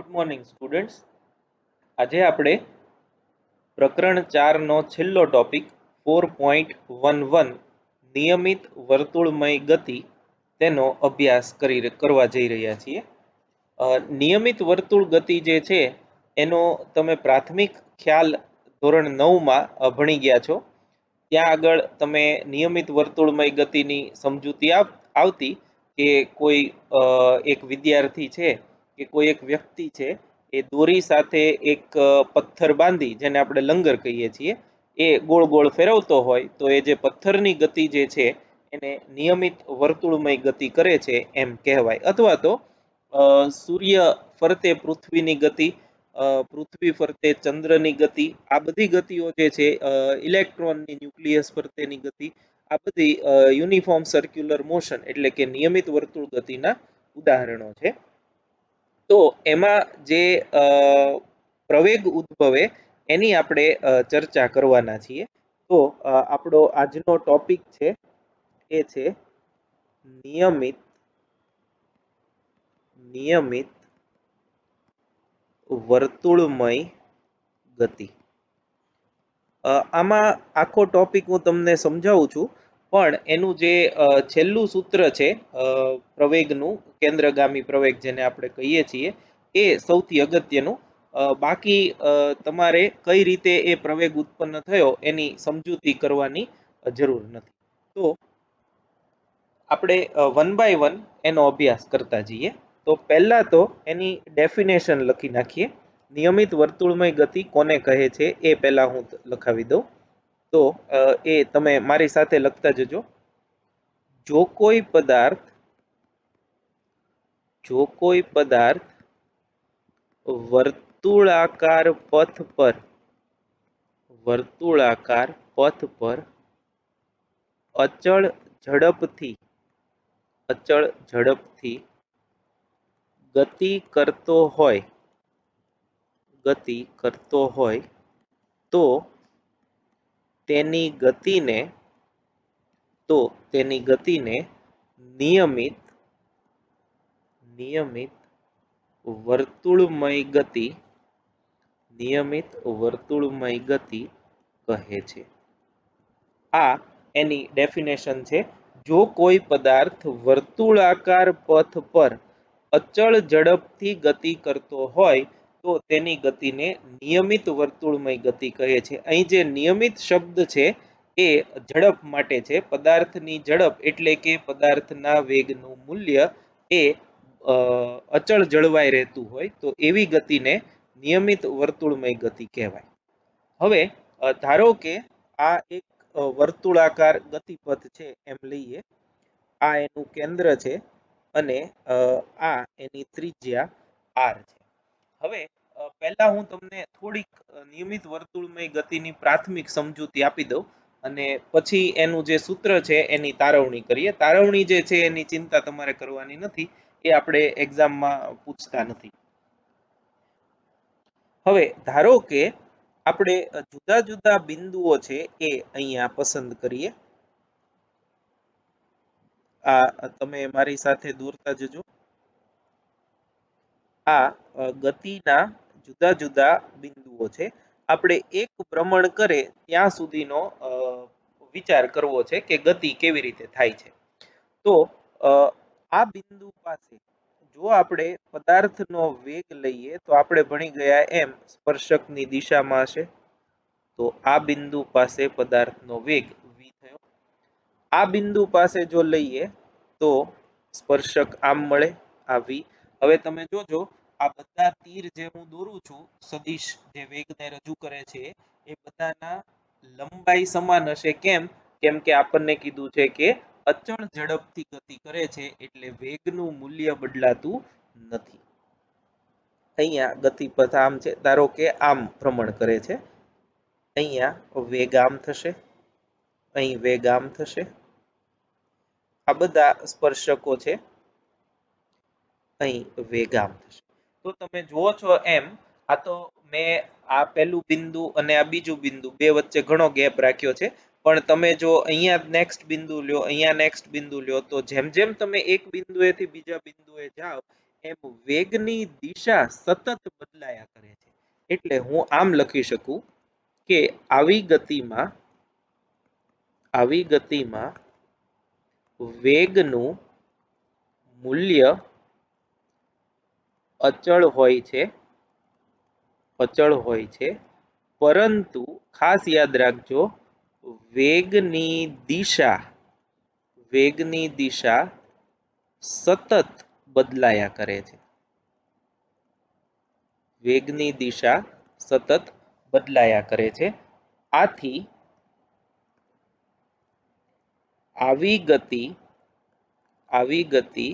Good morning students. આજે આપણે પ્રકરણ 4 નો છેલ્લો ટોપિક 4.11 નિયમિત વર્તુળમય ગતિ તેનો અભ્યાસ કરવા જઈ રહ્યા છીએ. નિયમિત વર્તુળ ગતિ જે છે એનો તમે પ્રાથમિક ખ્યાલ ધોરણ 9માં ભણી ગયા છો. ત્યાં આગળ તમે નિયમિત વર્તુળમય ગતિની સમજૂતી આવતી કે કોઈ એક વિદ્યાર્થી છે કે કોઈ એક વ્યક્તિ છે એ દોરી સાથે એક પથ્થર બાંધી, જેને આપણે લંગર કહીએ છીએ, એ ગોળ ગોળ ફેરવતો હોય તો એ જે પથ્થરની ગતિ જે છે એને નિયમિત વર્તુળમય ગતિ કરે છે એમ કહેવાય. અથવા તો સૂર્ય ફરતે પૃથ્વીની ગતિ, પૃથ્વી ફરતે ચંદ્રની ગતિ, આ બધી ગતિઓ જે છે, ઇલેક્ટ્રોનની ન્યુક્લિયસ ફરતેની ગતિ, આ બધી યુનિફોર્મ સર્ક્યુલર મોશન એટલે કે નિયમિત વર્તુળ ગતિના ઉદાહરણો છે. તો એમાં જે પ્રવેગ ઉદ્ભવે એની આપણે ચર્ચા કરવાના છીએ. તો આપણો આજનો ટોપિક છે એ છે નિયમિત વર્તુળમય ગતિ. આમાં આખો ટોપિક હું તમને સમજાવું છું, પણ એનું જે છેલ્લું સૂત્ર છે પ્રવેગનું, કેન્દ્રગામી પ્રવેગ જેને આપણે કહીએ છીએ, એ સૌથી અગત્યનું. બાકી તમારે કઈ રીતે એ પ્રવેગ ઉત્પન્ન થયો એની સમજૂતી કરવાની જરૂર નથી. તો આપણે 1 બાય 1 એનો અભ્યાસ કરતા જઈએ. તો પહેલા તો એની ડેફિનેશન લખી નાખીએ. નિયમિત વર્તુળમય ગતિ કોને કહે છે એ પહેલા હું લખાવી દઉં. તો એ તમે મારી સાથે લખતા જજો. જો કોઈ પદાર્થ વર્તુળાકાર પથ પર અચળ ઝડપથી ગતિ કરતો હોય તો તેની ગતિને નિયમિત વર્તુળમય ગતિ કહે છે. આ એની ડેફિનેશન છે. જો કોઈ પદાર્થ વર્તુળાકાર પથ પર અચળ ઝડપથી ગતિ કરતો હોય તો તેની ગતિને નિયમિત વર્તુળમય ગતિ કહે છે. અહીં જે નિયમિત શબ્દ છે એ ઝડપ માટે છે. પદાર્થની ઝડપ એટલે કે પદાર્થના વેગનું મૂલ્ય એ અચળ જળવાઈ રહેતું હોય તો એવી ગતિને નિયમિત વર્તુળમય ગતિ કહેવાય. હવે ધારો કે આ એક વર્તુળાકાર ગતિપથ છે એમ લઈએ. આ એનું કેન્દ્ર છે અને આ એની ત્રિજ્યા r છે. હવે પહેલા હું તમને થોડીક નિયમિત વર્તુળમય ગતિની પ્રાથમિક સમજૂતી આપી દઉં અને પછી એનું જે સૂત્ર છે એની તારવણી કરીએ. તારવણી જે છે એની ચિંતા તમારે કરવાની નથી, એ આપણે એક્ઝામમાં પૂછતા નથી. હવે ધારો કે આપણે જુદા જુદા બિંદુઓ છે એ અહીંયા પસંદ કરીએ. આ તમે મારી સાથે દોરતા જજો. આ ગતિના જુદા જુદા બિંદુઓ છે. આપણે એક ભ્રમણ કરે ત્યાં સુધીનો વિચાર કરવો છે કે ગતિ કેવી રીતે થાય છે. તો આ બિંદુ પાસે જો આપણે પદાર્થનો વેગ લઈએ તો આપણે ભણી ગયા એમ સ્પર્શકની દિશામાં હશે. તો આ બિંદુ પાસે પદાર્થનો વેગ v થયો. આ બિંદુ પાસે જો લઈએ તો સ્પર્શક આમ મળે, આ v. હવે તમે જોજો આ બધા તીર જે હું દોરું છું, સદિશ જે વેગને રજૂ કરે છે, એ બધાના લંબાઈ સમાન હશે. કેમ કે આપણને કીધું છે કે અચળ ઝડપથી ગતિ કરે છે એટલે વેગનું મૂલ્ય બદલાતું નથી. અહીંયા ગતિપથ આમ છે, ધારો કે આમ ભ્રમણ કરે છે, અહીંયા વેગ આમ થશે, અહીં વેગ આમ થશે. આ બધા સ્પર્શકો છે, અહીં વેગ આમ થશે. તો તમે જુઓ છો એમ, આ તો મેં આ પહેલું બિંદુ અને આ બીજું બિંદુ બે વચ્ચે ઘણો ગેપ રાખ્યો છે, પણ તમે જો અહીંયા નેક્સ્ટ બિંદુ લ્યો, અહીંયા નેક્સ્ટ બિંદુ લ્યો, તો જેમ જેમ તમે એક બિંદુએથી બીજા બિંદુએ જાઓ એમ વેગની દિશા સતત બદલાયા કરે છે. એટલે હું આમ લખી શકું કે આવી ગતિમાં વેગનું મૂલ્ય અચળ હોય છે, પરંતુ ખાસ યાદ રાખજો, વેગની દિશા સતત બદલાયા કરે છે. વેગની દિશા સતત બદલાયા કરે છે. આથી આવી ગતિ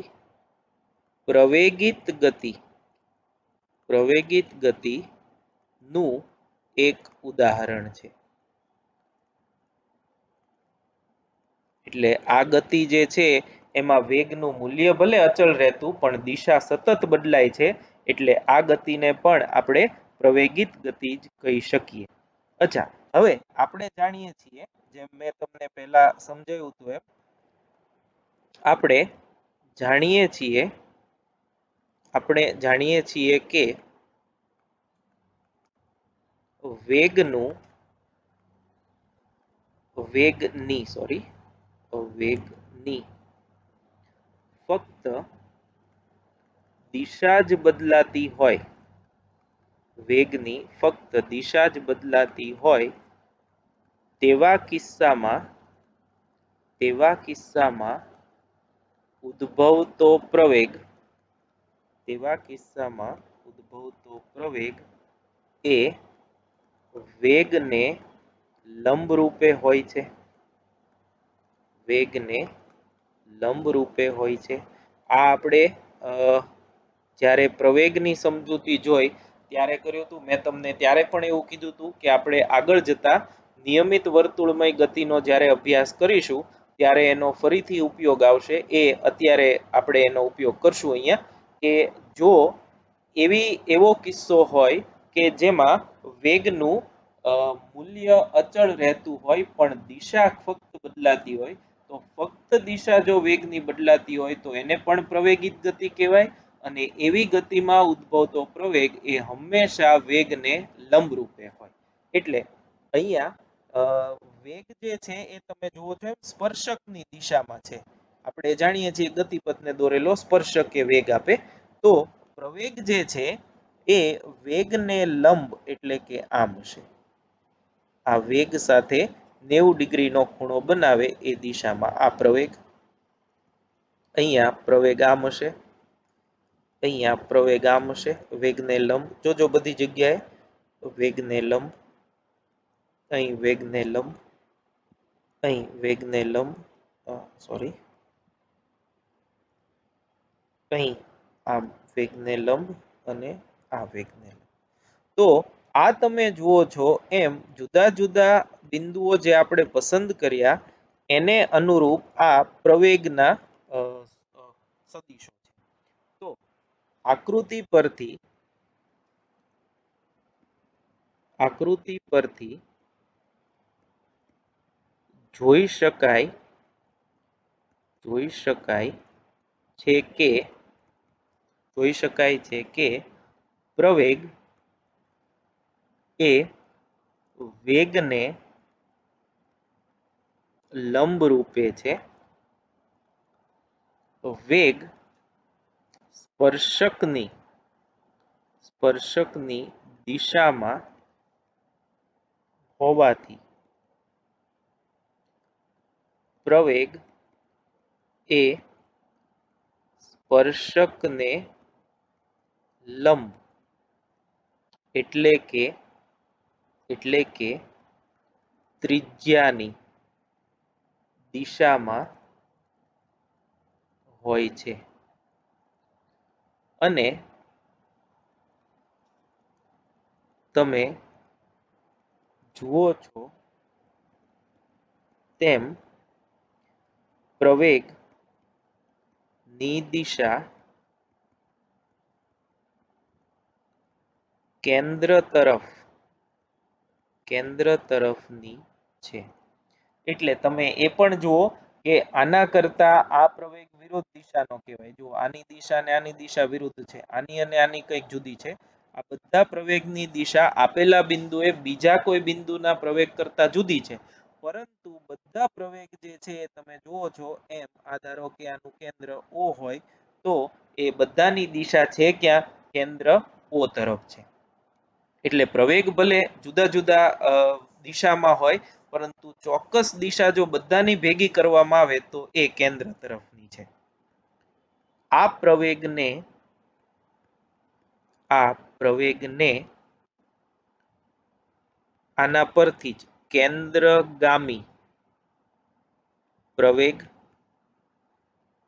પ્રવેગિત ગતિનું એક ઉદાહરણ છે. એટલે આ ગતિ જે છે એમાં વેગનું મૂલ્ય ભલે અચળ રહેતું પણ દિશા સતત બદલાય છે, એટલે આ ગતિને પણ આપણે પ્રવેગિત ગતિ જ કહી શકીએ. અચ્છા, હવે આપણે જાણીએ છીએ, જેમ મેં તમને પહેલા સમજાવ્યું હતું એમ, આપણે જાણીએ છીએ કે વેગની ફક્ત દિશા જ બદલાતી હોય તેવા કિસ્સામાં ઉદ્ભવતો પ્રવેગ એ વેગને લંબરૂપે હોય છે. આ આપણે જ્યારે પ્રવેગની સમજૂતી જોઈ ત્યારે કર્યું હતું. મેં તમને ત્યારે પણ એવું કીધું હતું કે આપણે આગળ જતા નિયમિત વર્તુળમય ગતિનો જ્યારે અભ્યાસ કરીશું ત્યારે એનો ફરીથી ઉપયોગ આવશે. એ અત્યારે આપણે એનો ઉપયોગ કરશું અહીંયા, કે જો એવો કિસ્સો હોય કે જેમાં વેગનું મૂલ્ય અચળ રહેતું હોય પણ દિશા ફક્ત બદલાતી હોય, તો ફક્ત દિશા જો વેગની બદલાતી હોય તો એને પણ પ્રવેગિત ગતિ કહેવાય. અને એવી ગતિમાં ઉદ્ભવતો પ્રવેગ એ હંમેશા વેગને લંબરૂપે હોય. એટલે અહીંયા વેગ જે છે એ તમે જુઓ છો સ્પર્શકની દિશામાં છે. આપણે જાણીએ છીએ ગતિપથને દોરેલો સ્પર્શક એ વેગ આપે, તો પ્રવેગ જે છે એ વેગને લંબ એટલે કે આમ હશે. આ વેગ સાથે 90 ડિગ્રીનો ખૂણો બનાવે એ દિશામાં આ પ્રવેગ. અહીંયા પ્રવેગ આમ હશે, અહીંયા પ્રવેગ આમ હશે, વેગને લંબ. જોજો બધી જગ્યાએ વેગને લંબ, અહીં વેગને લંબ, અહીં વેગને લંબ, અહીં આ વેગને લંબ અને આ વેગને લંબ. તો આ તમે જુઓ છો એમ જુદા જુદા બિંદુઓ જે આપણે પસંદ કર્યા એને અનુરૂપ આ પ્રવેગના સદિશો છે. તો આકૃતિ પરથી જોઈ શકાય છે કે પ્રવેગ એ વેગને લંબ રૂપે છે. વેગ સ્પર્શકની દિશામાં હોવાથી પ્રવેગ એ સ્પર્શકને લંબ એટલે કે ત્રિજ્યાની દિશામાં હોય છે. અને તમે જુઓ છો તેમ પ્રવેગની દિશા કેન્દ્ર તરફની છે. એટલે તમે એ પણ જુઓ કે આના કરતા આ પ્રવેગ વિરુદ્ધ દિશાનો કહેવાય. જો આની દિશા અને આની દિશા વિરુદ્ધ છે, આની અને આની કંઈક જુદી છે. આ બધા પ્રવેગની દિશા આપેલા બિંદુએ બીજા કોઈ બિંદુના પ્રવેગ કરતા જુદી છે, પરંતુ બધા પ્રવેગ જે છે એ તમે જુઓ છો એમ, આ ધારો કે આનું કેન્દ્ર O હોય તો એ બધાની દિશા છે ક્યાં? કેન્દ્ર O તરફ છે. એટલે પ્રવેગ ભલે જુદા જુદા દિશામાં હોય, પરંતુ ચોક્કસ દિશા જો બધાની ભેગી કરવામાં આવે તો એ કેન્દ્ર તરફની છે. આ પ્રવેગને આના પરથી જ કેન્દ્રગામી પ્રવેગ,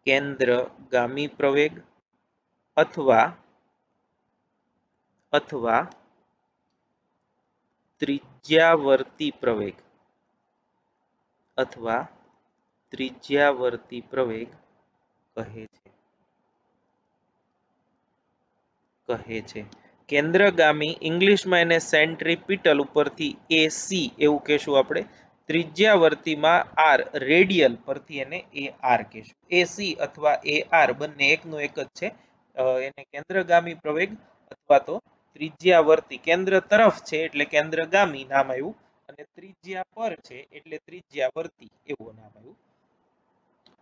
કેન્દ્રગામી પ્રવેગ અથવા ત્રિજ્યાવર્તી પ્રવેગ કહે છે. કેન્દ્રગામી ઇંગ્લિશમાં એને સેન્ટ્રીપિટલ ઉપરથી AC એવું કહેશું આપણે. ત્રિજ્યાવર્તીમાં R રેડિયલ પરથી એને AR કહેશું. AC અથવા AR બંને એકનું એક જ છે. એને કેન્દ્રગામી પ્રવેગ અથવા તો ત્રિજ્યાવર્તી, કેન્દ્ર તરફ છે એટલે કેન્દ્રગામી નામ આવ્યું, અને ત્રિજ્યા પર છે એટલે ત્રિજ્યાવર્તી એવું નામ આવ્યું.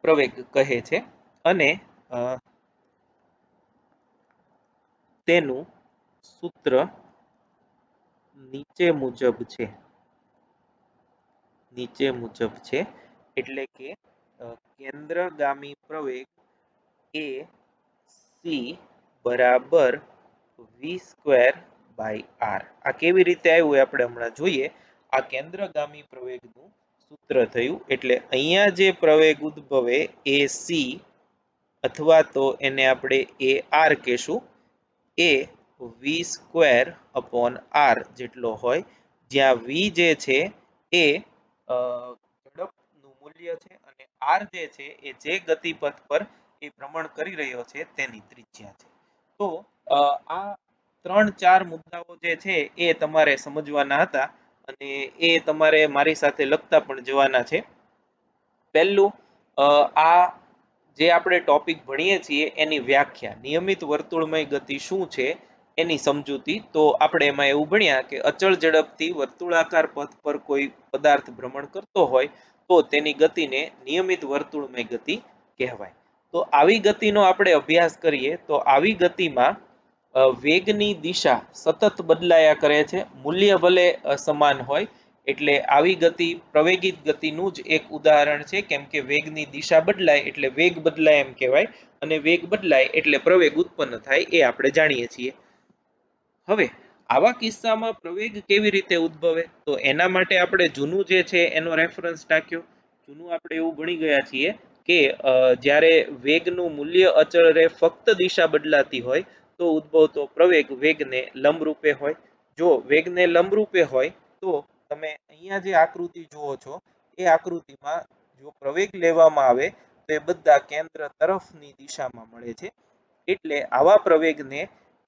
પ્રવેગ કહે છે. અને તેનું સૂત્ર નીચે મુજબ છે. એટલે કે કેન્દ્રગામી પ્રવેગ એ C બરાબર v²/r. આ કેવી રીતે આવ્યું એ આપણે હમણાં જોઈએ. આ કેન્દ્રગામી પ્રવેગનું સૂત્ર થયું. એટલે અહીંયા જે પ્રવેગ ઉદ્ભવે AC અથવા તો એને આપણે AR કહેશું, એ v²/r જેટલો હોય, જ્યાં v જે છે એ ઝડપનું મૂલ્ય છે અને r જે છે એ જે ગતિપથ પર એ ભ્રમણ કરી રહ્યો છે તેની ત્રિજ્યા છે. તો આ 3-4 મુદ્દાઓ જે છે એ તમારે સમજવાના હતા, અને એ તમારે મારી સાથે લખતા પણ જવાના છે. પહેલું, આ જે આપણે ટોપિક ભણીએ છીએ એની વ્યાખ્યા, નિયમિત વર્તુળમય ગતિ શું છે એની સમજૂતી. તો આપણે એમાં એવું ભણ્યા કે અચળ ઝડપથી વર્તુળાકાર પથ પર કોઈ પદાર્થ ભ્રમણ કરતો હોય તો તેની ગતિને નિયમિત વર્તુળમય ગતિ કહેવાય. તો આવી ગતિનો આપણે અભ્યાસ કરીએ તો આવી ગતિમાં વેગની દિશા સતત બદલાયા કરે છે, મૂલ્ય ભલે સમાન હોય. એટલે આવી ગતિ પ્રવેગિત ગતિનું જ એક ઉદાહરણ છે, કેમ કે વેગની દિશા બદલાય એટલે વેગ બદલાય એમ કહેવાય, અને વેગ બદલાય એટલે પ્રવેગ ઉત્પન્ન થાય એ આપણે જાણીએ છીએ. હવે આવા કિસ્સામાં પ્રવેગ કેવી રીતે ઉદ્ભવે? તો એના માટે આપણે જૂનું જે છે એનો રેફરન્સ ટાંક્યો. જૂનું આપણે એવું ભણી ગયા છીએ કે જ્યારે વેગનું મૂલ્ય અચળ રહે, ફક્ત દિશા બદલાતી હોય તો ઉદ્ભવતો પ્રવેગ વેગને લંબરૂપે હોય. જો વેગને લંબરૂપે હોય તો તમે અહીંયા જે આકૃતિ જુઓ છો એ આકૃતિમાં જો પ્રવેગ લેવામાં આવે તો એ બધા કેન્દ્ર તરફની દિશામાં મળે છે. એટલે આવા પ્રવેગને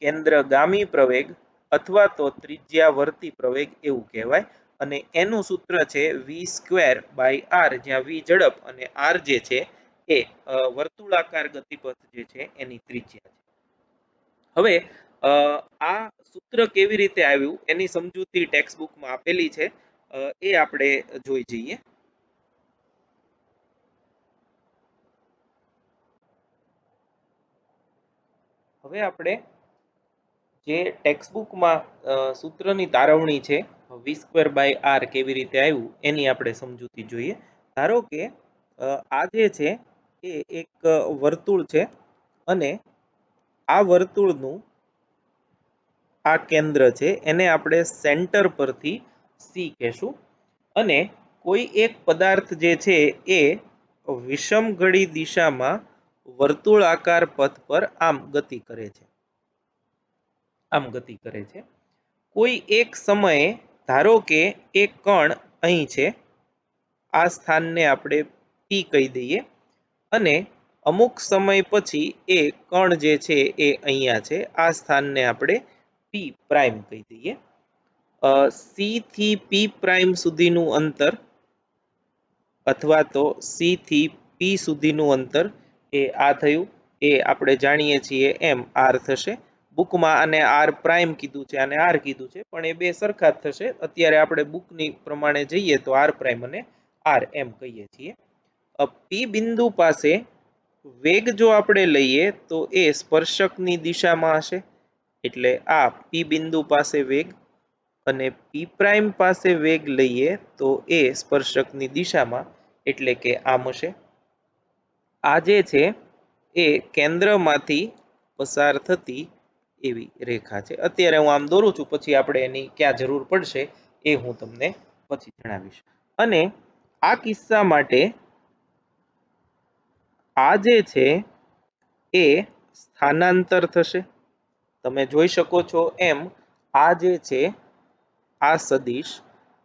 કેન્દ્રગામી પ્રવેગ અથવા તો ત્રિજ્યાવર્તી પ્રવેગ એવું કહેવાય. અને એનું સૂત્ર છે v²/r, જ્યાં v ઝડપ અને r જે છે એ વર્તુળાકાર ગતિપથ જે છે એની ત્રિજ્યા છે. હવે આ સૂત્ર કેવી રીતે આવ્યું એની સમજૂતી ટેક્સ્ટબુકમાં આપેલી છે, એ આપણે જોઈ જઈએ. હવે આપણે જે ટેક્સ્ટબુકમાં સૂત્રની તારવણી છે v²/r કેવી રીતે આવ્યું એની આપણે સમજૂતી જોઈએ. ધારો કે આ જે છે એ એક વર્તુળ છે, અને આ વર્તુળનું આ કેન્દ્ર છે એને આપણે સેન્ટર પરથી C કહેશું, અને કોઈ એક પદાર્થ જે છે એ વિષમઘડી દિશામાં વર્તુળાકાર પથ પર આમ ગતિ કરે છે. કોઈ એક સમયે ધારો કે એક કણ અહીં છે, આ સ્થાનને આપણે P કહી દઈએ, અને અમુક સમય પછી એ કણ જે છે એ અહીંયા છે, આ સ્થાનને આપણે P' કહી દઈએ. C થી P' સુધીનું અંતર અથવા તો સી થી પી સુધીનું અંતર એ આ થયું, એ આપણે જાણીએ છીએ એમ આર થશે. બુકમાં આને આર પ્રાઇમ કીધું છે, આને આર કીધું છે, પણ એ બે સરખા જ થશે. અત્યારે આપણે બુકની પ્રમાણે જઈએ તો આર પ્રાઇમ અને આર એમ કહીએ છીએ. પી બિંદુ પાસે વેગ જો આપણે લઈએ તો એ સ્પર્શકની દિશામાં હશે, એટલે આ પી બિંદુ પાસે વેગ, અને પી પ્રાઇમ પાસે વેગ લઈએ તો એ સ્પર્શકની દિશામાં, એટલે કે આમ હશે. આ જે છે એ કેન્દ્રમાંથી પસાર થતી એવી રેખા છે. અત્યારે હું આમ દોરું છું, પછી આપણે એની ક્યાં જરૂર પડશે એ હું તમને પછી જણાવીશ. અને આ કિસ્સા માટે આ જે છે એ સ્થાનાંતર થશે. તમે જોઈ શકો છો એમ આ જે છે આ સદિશ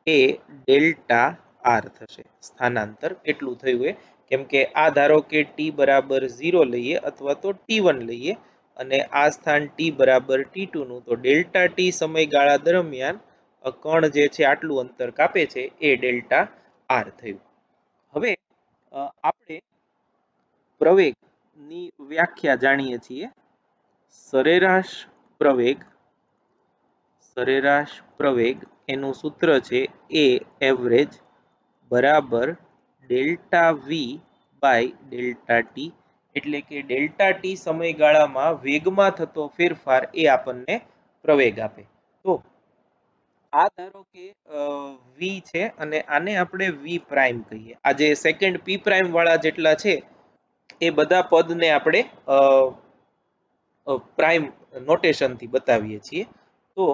એ ડેલ્ટા આર થશે. સ્થાનાંતર એટલું થયું એ, કેમ કે આ ધારો કે ટી બરાબર 0 લઈએ અથવા તો T1 લઈએ, અને આ સ્થાન ટી બરાબર T2 નું, તો ડેલ્ટા ટી સમયગાળા દરમિયાન કણ જે છે આટલું અંતર કાપે છે એ ડેલ્ટા આર થયું. હવે આપણે પ્રવેગની વ્યાખ્યા જાણીએ છીએ. સરેરાશ પ્રવેગ એનું સૂત્ર છે એ એવરેજ બરાબર delta V by delta T, એટલે કે ડેલ્ટા ટી સમયગાળામાં વેગમાં થતો ફેરફાર એ આપણને પ્રવેગ આપે. તો આ ધારો કે વી છે, અને આને આપણે વી પ્રાઇમ કહીએ. આ જે સેકન્ડ પી પ્રાઇમ વાળા જેટલા છે એ બધા પદને આપણે પ્રાઇમ નોટેશનથી બતાવીએ છીએ. તો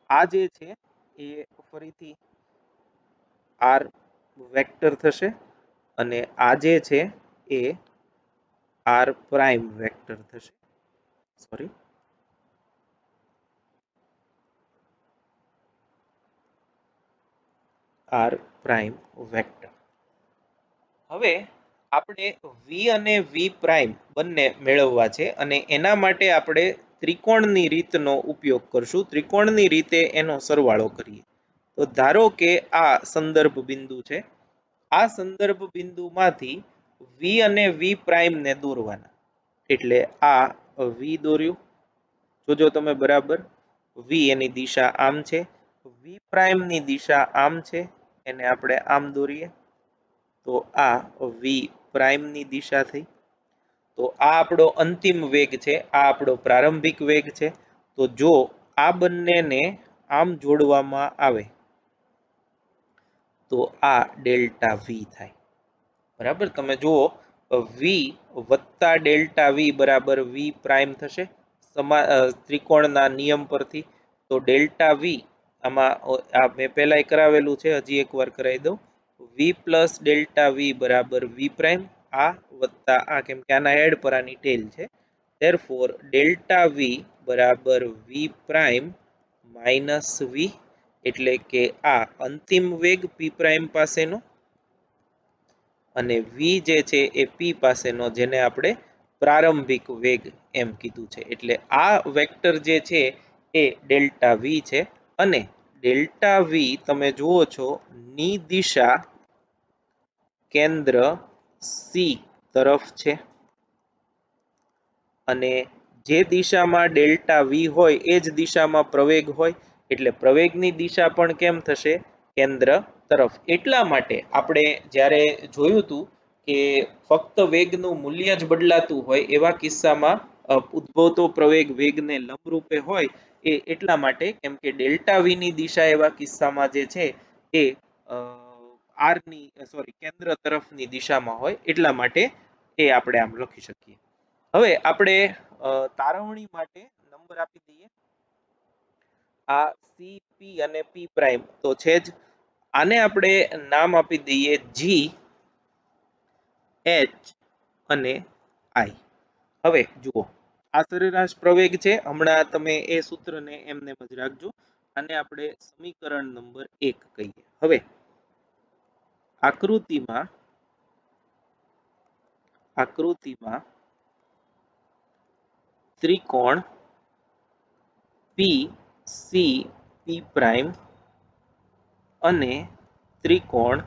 આ જે છે એ ફરીથી આર વેક્ટર થશે, અને આ જે છે એ આર પ્રાઇમ વેક્ટર થશે. Sorry, R prime vector. હવે આપણે વી અને વી પ્રાઇમ બંને મેળવવા છે, અને એના માટે આપણે ત્રિકોણની રીતનો ઉપયોગ કરશું. ત્રિકોણની રીતે એનો સરવાળો કરીએ. તો ધારો કે આ સંદર્ભ બિંદુ છે. આ સંદર્ભ બિંદુમાંથી વી અને વી પ્રાઇમ ને દોરવાના. એટલે આ વી દોર્યું, જોજો તમે બરાબર. વી એની દિશા આમ છે, વી પ્રાઇમ ની દિશા આમ છે, એને આપણે આમ દોરીએ તો આ વી પ્રાઇમ ની દિશા થઈ. તો આ આપણો અંતિમ વેગ છે, આ આપણો પ્રારંભિક વેગ છે. તો જો આ બંનેને આમ જોડવામાં આવે તો આ ડેલ્ટા વી થાય. બરાબર, તમે જુઓ વી વત્તા ડેલ્ટા વી બરાબર વી પ્રાઇમ થશે ત્રિકોણના નિયમ પરથી. તો ડેલ્ટા વી આમાં આ મેં પહેલા કરાવેલું છે, હજી એકવાર કરાવી દઉં. વી પ્લસ ડેલ્ટા વી બરાબર વી પ્રાઇમ, આ વત્તા આ, કેમ કે આના હેડ પર આની ટેલ છે. ધેરફોર ડેલ્ટા વી બરાબર વી પ્રાઇમ માઇનસ વી, એટલે કે આ અંતિમ વેગ પી પ્રાઇમ પાસેનો, અને વી જે છે એ પી પાસેનો, જેને આપણે પ્રારંભિક વેગ એમ કીધું છે. એટલે આ વેક્ટર જે છે એ ડેલ્ટા વી છે, અને ડેલ્ટા વી તમે જુઓ છો ની દિશા કેન્દ્ર સી તરફ છે, અને જે દિશામાં ડેલ્ટા વી હોય એ જ દિશામાં પ્રવેગ હોય, એટલે પ્રવેગની દિશા પણ કેમ થશે? કેન્દ્ર તરફ. એટલા માટે આપણે જ્યારે જોયું હતું કે ફક્ત વેગનું મૂલ્ય જ બદલાતું હોય એવા કિસ્સામાં ઉદ્ભવતો પ્રવેગ વેગને લંબરૂપે હોય, એ એટલા માટે કેમ કે ડેલ્ટા વી ની દિશા એવા કિસ્સામાં જે છે એ આર ની કેન્દ્ર તરફની દિશામાં હોય, એટલા માટે એ આપણે આમ લખી શકીએ. હવે આપણે તારવણી માટે નંબર આપી દઈએ. આ સી પી અને પી પ્રાઇમ તો છે જ. આને આપણે નામ આપી દઈએ જી, એચ અને આઈ. હવે જુઓ, આ સરેરાશ પ્રવેગ છે. હમણાં તમે એ સૂત્રને એમને જ રાખજો. આને આપણે સમીકરણ નંબર 1 કહીએ. હવે આકૃતિમાં ત્રિકોણ પી સી પી પ્રાઇમ અને ત્રિકોણ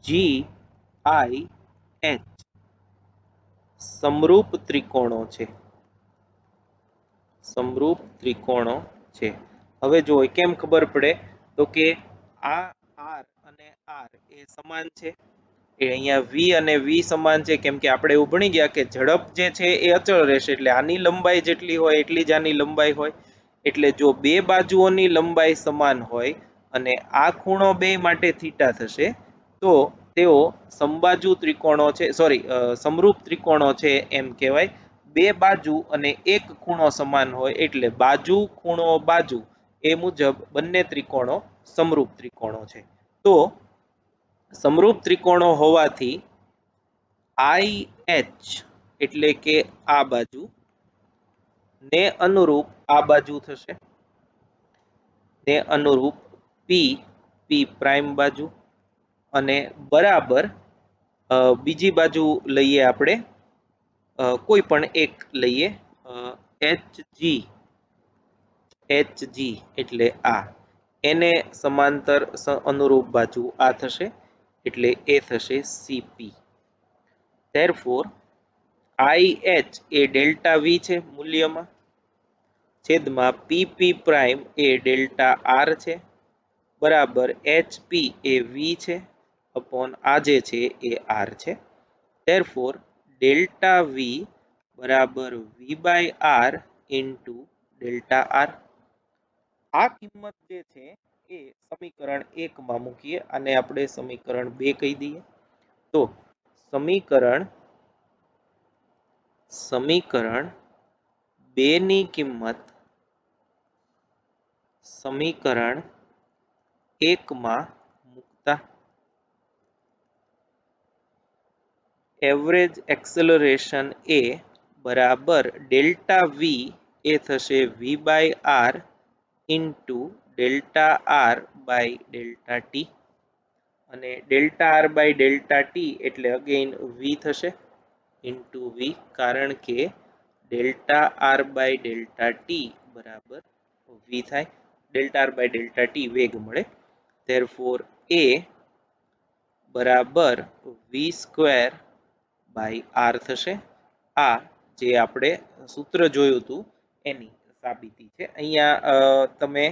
GIH સમરૂપ ત્રિકોણો છે. સમરૂપ ત્રિકોણો છે. હવે જો કેમ ખબર પડે તો કે આ R અને R એ સમાન છે. એ અહીંયા V અને V સમાન છે કેમ કે આપણે એવું ભણી ગયા કે ઝડપ જે છે એ અચળ રહેશે એટલે આની લંબાઈ જેટલી હોય એટલી જ આની લંબાઈ હોય. એટલે જો બે બાજુઓની લંબાઈ સમાન હોય અને આ ખૂણો બે માટે થીટા થશે તો તેઓ સમબાજુ ત્રિકોણો છે સમરૂપ ત્રિકોણો છે એમ કહેવાય. બે બાજુ અને એક ખૂણો સમાન હોય એટલે બાજુ ખૂણો બાજુ એ મુજબ બંને ત્રિકોણો સમરૂપ ત્રિકોણો છે. તો સમરૂપ ત્રિકોણો હોવાથી IH એટલે કે આ બાજુ ને અનુરૂપ આ બાજુ થશે, ને અનુરૂપ P પ્રાઇમ બાજુ અને બરાબર બીજી બાજુ લઈએ આપણે કોઈ પણ એક લઈએ HG એટલે આ એને સમાંતર અનુરૂપ બાજુ આ થશે એટલે એ થશે CP. therefore IH એ ડેલ્ટા V છે મૂલ્યમાં છેદમાં PP પ્રાઇમ એ ડેલ્ટા R છે બરાબર HP એ V છે અપોન આ જે છે એ R છે. therefore ડેલ્ટા V બરાબર V by R into delta R. આ કિંમત જે છે એ સમીકરણ 1 માં મૂકીએ અને આપણે સમીકરણ 2 કહી દઈએ. તો સમીકરણ 2 ની કિંમત સમીકરણ 1 માં મૂકતા એવરેજ એક્સેલરેશન એ બરાબર ડેલ્ટા V એ થશે V by R into delta R by delta T અને delta R by delta T એટલે અગેઇન V થશે ઇન્ટુ V કારણ કે delta R by delta T બરાબર V થાય. Delta R by delta T વેગ મળે. therefore A બરાબર V સ્ક્વેર બાય R થશે. આ જે આપણે સૂત્ર જોયું હતું એની સાબિતી છે. અહીંયા તમે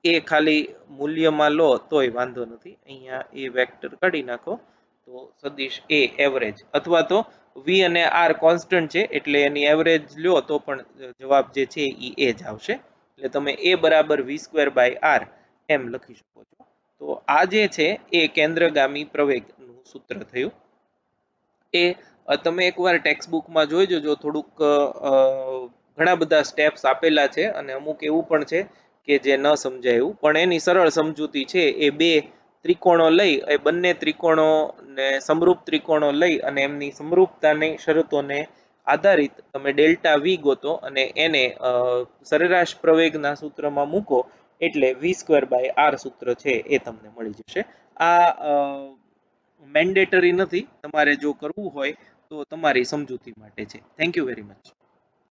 એ ખાલી મૂલ્યમાં લો તોય વાંધો નથી. અહીંયા એ વેક્ટર કાઢી નાખો તો સદિશ એ એવરેજ અથવા તો V અને R કોન્સ્ટન્ટ છે એટલે એની એવરેજ લ્યો તો પણ જવાબ જે છે એ જ આવશે. એટલે તમે A બરાબર V સ્ક્વેર બાય R એમ લખી શકો છો. તો આ જે છે એ કેન્દ્રગામી પ્રવેગનું સૂત્ર થયું. એ તમે એકવાર ટેક્સ્ટબુકમાં જોઈ જજો. થોડુંક ઘણા બધા સ્ટેપ્સ આપેલા છે અને અમુક એવું પણ છે કે જે ન સમજાય એવું, પણ એની સરળ સમજૂતી છે એ બે ત્રિકોણો લઈ એ બંને ત્રિકોણોને સમરૂપ ત્રિકોણો લઈ અને એમની સમરૂપતાની શરતોને આધારિત તમે ડેલ્ટા V ગોતો અને એને સરેરાશ પ્રવેગના સૂત્રમાં મૂકો એટલે V સ્ક્વેર બાય R સૂત્ર છે એ તમને મળી જશે. આ મેન્ડેટરી નથી, તમારે જો કરવું હોય તો તમારી સમજૂતી માટે છે. Thank you very much.